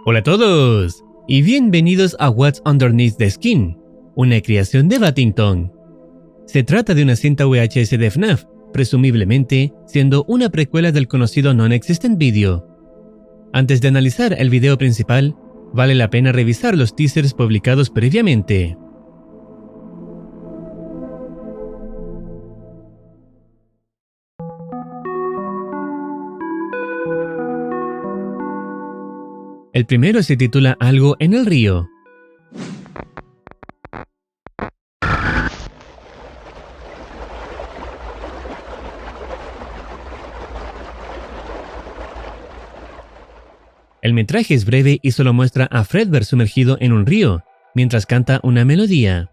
Hola a todos y bienvenidos a What's Underneath the Skin, una creación de Battington. Se trata de una cinta VHS de FNAF, presumiblemente siendo una precuela del conocido Non-Existent Video. Antes de analizar el video principal, vale la pena revisar los teasers publicados previamente. El primero se titula Algo en el río. El metraje es breve y solo muestra a Fredbear sumergido en un río, mientras canta una melodía.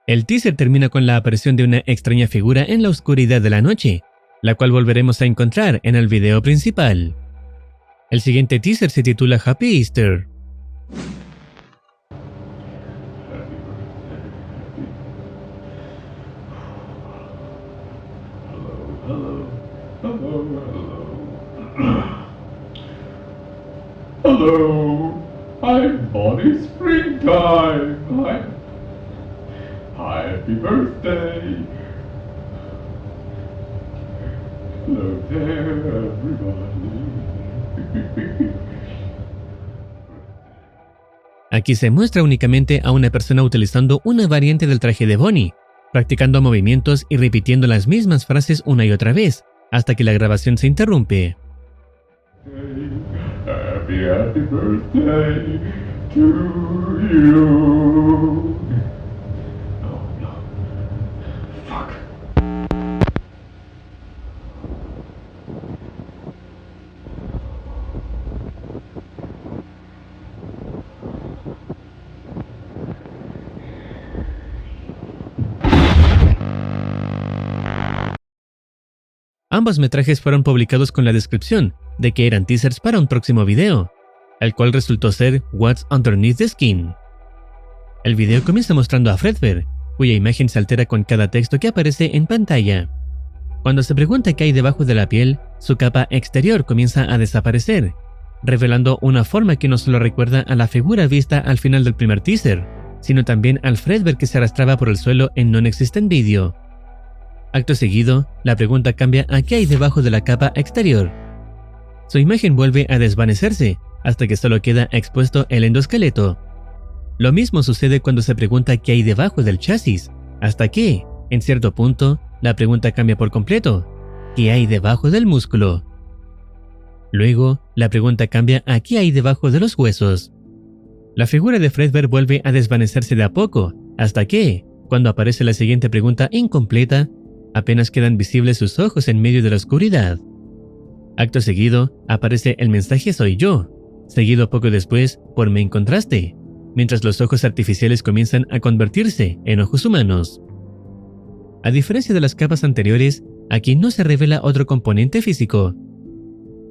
El teaser termina con la aparición de una extraña figura en la oscuridad de la noche, la cual volveremos a encontrar en el video principal. El siguiente teaser se titula Happy Easter. Hello, I'm Bonnie Springtime. Happy birthday. Hello there, everybody. Aquí se muestra únicamente a una persona utilizando una variante del traje de Bonnie, practicando movimientos y repitiendo las mismas frases una y otra vez, hasta que la grabación se interrumpe. Happy birthday to you. No. Fuck. Ambos metrajes fueron publicados con la descripción de que eran teasers para un próximo video, el cual resultó ser What's Underneath the Skin. El video comienza mostrando a Fredbear, cuya imagen se altera con cada texto que aparece en pantalla. Cuando se pregunta qué hay debajo de la piel, su capa exterior comienza a desaparecer, revelando una forma que no solo recuerda a la figura vista al final del primer teaser, sino también al Fredbear que se arrastraba por el suelo en Non-Existent Video. Acto seguido, la pregunta cambia a qué hay debajo de la capa exterior. Su imagen vuelve a desvanecerse, hasta que solo queda expuesto el endoesqueleto. Lo mismo sucede cuando se pregunta qué hay debajo del chasis, hasta que, en cierto punto, la pregunta cambia por completo: ¿qué hay debajo del músculo? Luego, la pregunta cambia a qué hay debajo de los huesos. La figura de Fredbear vuelve a desvanecerse de a poco, hasta que, cuando aparece la siguiente pregunta incompleta, apenas quedan visibles sus ojos en medio de la oscuridad. Acto seguido, aparece el mensaje "Soy yo", seguido poco después por "Me encontraste", mientras los ojos artificiales comienzan a convertirse en ojos humanos. A diferencia de las capas anteriores, aquí no se revela otro componente físico.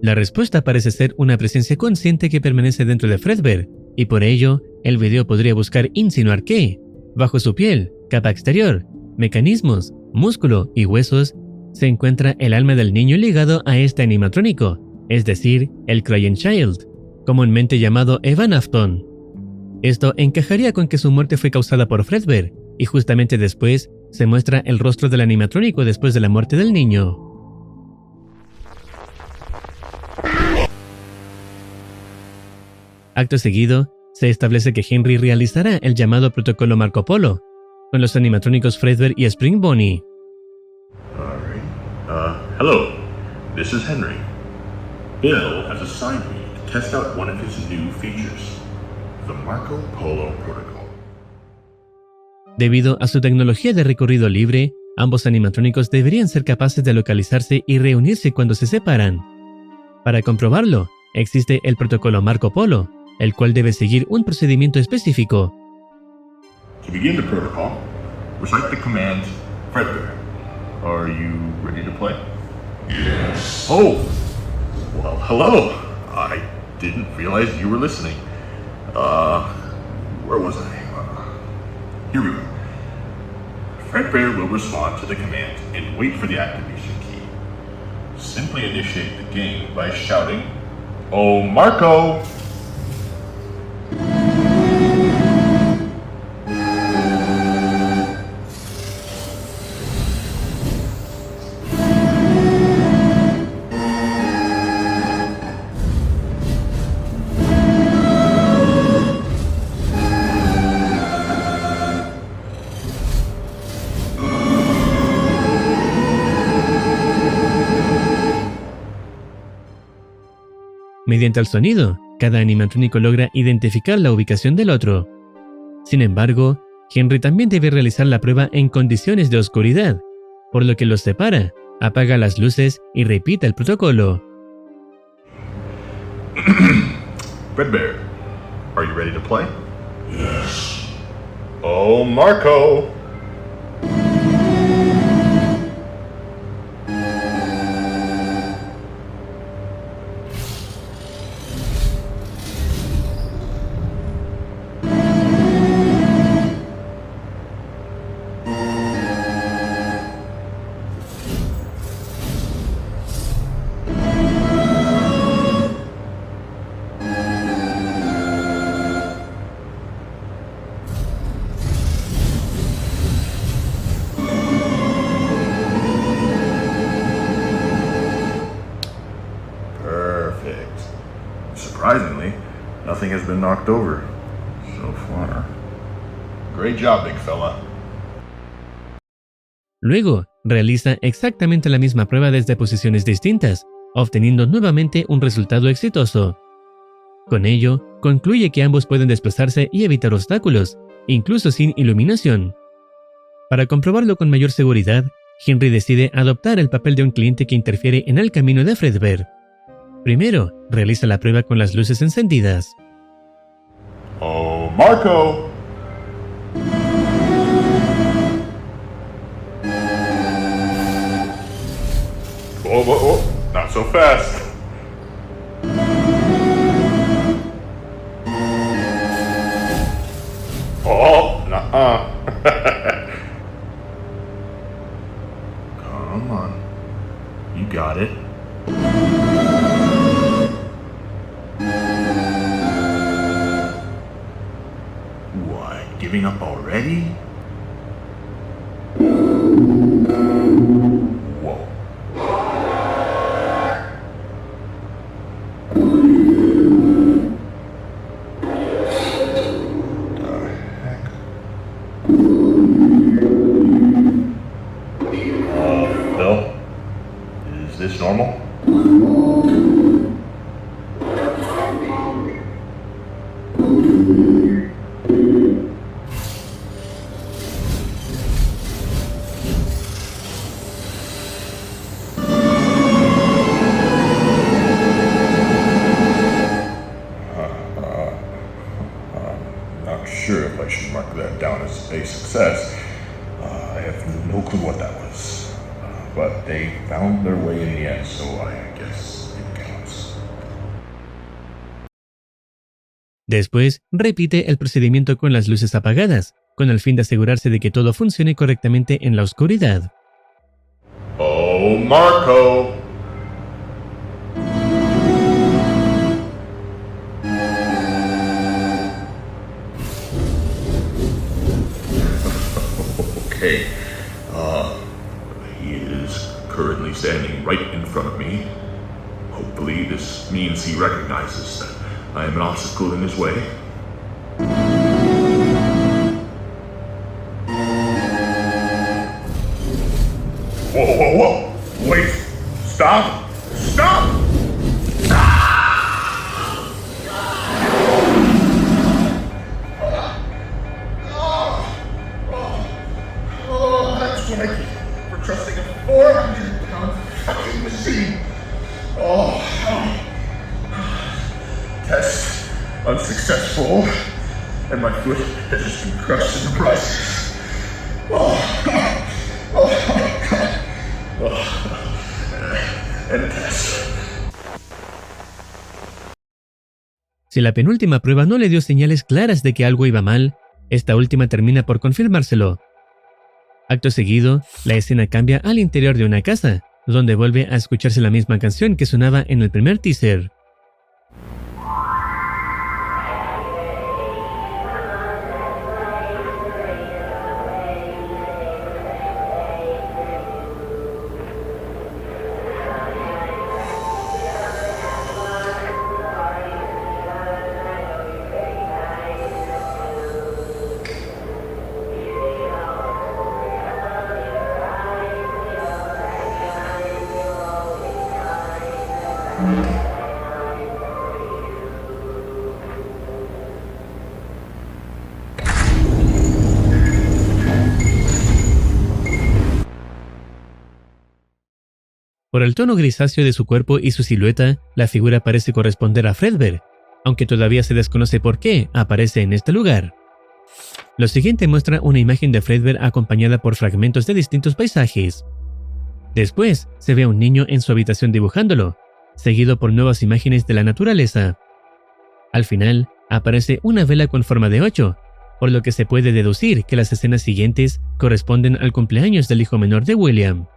La respuesta parece ser una presencia consciente que permanece dentro de Fredbear, y por ello, el video podría buscar insinuar que, bajo su piel, capa exterior, mecanismos, músculo y huesos, se encuentra el alma del niño ligado a este animatrónico, es decir, el Crying Child, comúnmente llamado Evan Afton. Esto encajaría con que su muerte fue causada por Fredbear, y justamente después se muestra el rostro del animatrónico después de la muerte del niño. Acto seguido, se establece que Henry realizará el llamado protocolo Marco Polo, con los animatrónicos Fredbear y Spring Bonnie. Hello, this is Henry. Bill has assigned me to test out one of his new features, the Marco Polo Protocol. Debido a su tecnología de recorrido libre, ambos animatrónicos deberían ser capaces de localizarse y reunirse cuando se separan. Para comprobarlo, existe el protocolo Marco Polo, el cual debe seguir un procedimiento específico. To begin the protocol, recite the command Fredbear. Are you ready to play? Yes. Oh! Well, hello! I didn't realize you were listening. Where was I? Here we go. Fredbear will respond to the command and wait for the activation key. Simply initiate the game by shouting, "Oh, Marco!" Mediante el sonido, cada animatrónico logra identificar la ubicación del otro. Sin embargo, Henry también debe realizar la prueba en condiciones de oscuridad, por lo que los separa, apaga las luces y repite el protocolo. Fredbear, are you ready to play? Yes. Oh, Marco! Surprisingly, nothing has been knocked over so far. Great job, big fella. Luego, realiza exactamente la misma prueba desde posiciones distintas, obteniendo nuevamente un resultado exitoso. Con ello, concluye que ambos pueden desplazarse y evitar obstáculos, incluso sin iluminación. Para comprobarlo con mayor seguridad, Henry decide adoptar el papel de un cliente que interfiere en el camino de Fredbear. Primero, realiza la prueba con las luces encendidas. Oh, Marco! Oh, not so fast. Oh, nuh-uh. Come on. You got it. What, giving up already? Whoa. Phil, is this normal? Not sure if I should mark that down as a success. I have no clue what that was. But they found their way in the end, so I guess it counts. Después, repite el procedimiento con las luces apagadas, con el fin de asegurarse de que todo funcione correctamente en la oscuridad. Oh, Marco! Okay. He is currently standing right in front of me. Hopefully this means he recognizes that I am an obstacle in his way. Whoa! Wait! Stop! Stop! That's what I get. unsuccessful, and my foot has just been crushed in the process. And a test. Si la penúltima prueba no le dio señales claras de que algo iba mal, esta última termina por confirmárselo. Acto seguido, la escena cambia al interior de una casa, donde vuelve a escucharse la misma canción que sonaba en el primer teaser. Por el tono grisáceo de su cuerpo y su silueta, la figura parece corresponder a Fredbear, aunque todavía se desconoce por qué aparece en este lugar. Lo siguiente muestra una imagen de Fredbear acompañada por fragmentos de distintos paisajes. Después, se ve a un niño en su habitación dibujándolo, seguido por nuevas imágenes de la naturaleza. Al final, aparece una vela con forma de 8, por lo que se puede deducir que las escenas siguientes corresponden al cumpleaños del hijo menor de William.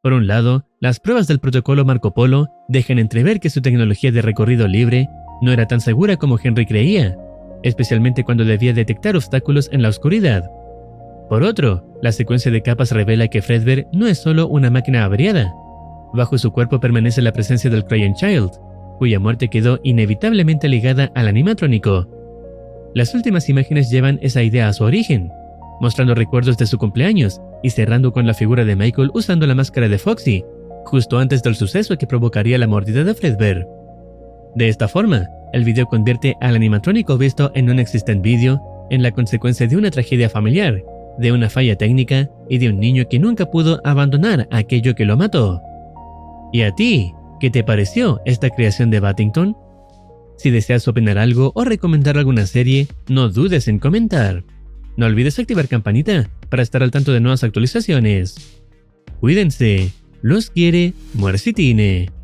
Por un lado, las pruebas del protocolo Marco Polo dejan entrever que su tecnología de recorrido libre no era tan segura como Henry creía, especialmente cuando debía detectar obstáculos en la oscuridad. Por otro, la secuencia de capas revela que Fredbear no es solo una máquina averiada. Bajo su cuerpo permanece la presencia del Crying Child, cuya muerte quedó inevitablemente ligada al animatrónico. Las últimas imágenes llevan esa idea a su origen, mostrando recuerdos de su cumpleaños y cerrando con la figura de Michael usando la máscara de Foxy, justo antes del suceso que provocaría la mordida de Fredbear. De esta forma, el video convierte al animatrónico visto en un existent video en la consecuencia de una tragedia familiar, de una falla técnica y de un niño que nunca pudo abandonar aquello que lo mató. ¿Y a ti? ¿Qué te pareció esta creación de Battington? Si deseas opinar algo o recomendar alguna serie, no dudes en comentar. No olvides activar campanita para estar al tanto de nuevas actualizaciones. Cuídense, los quiere Muercitine.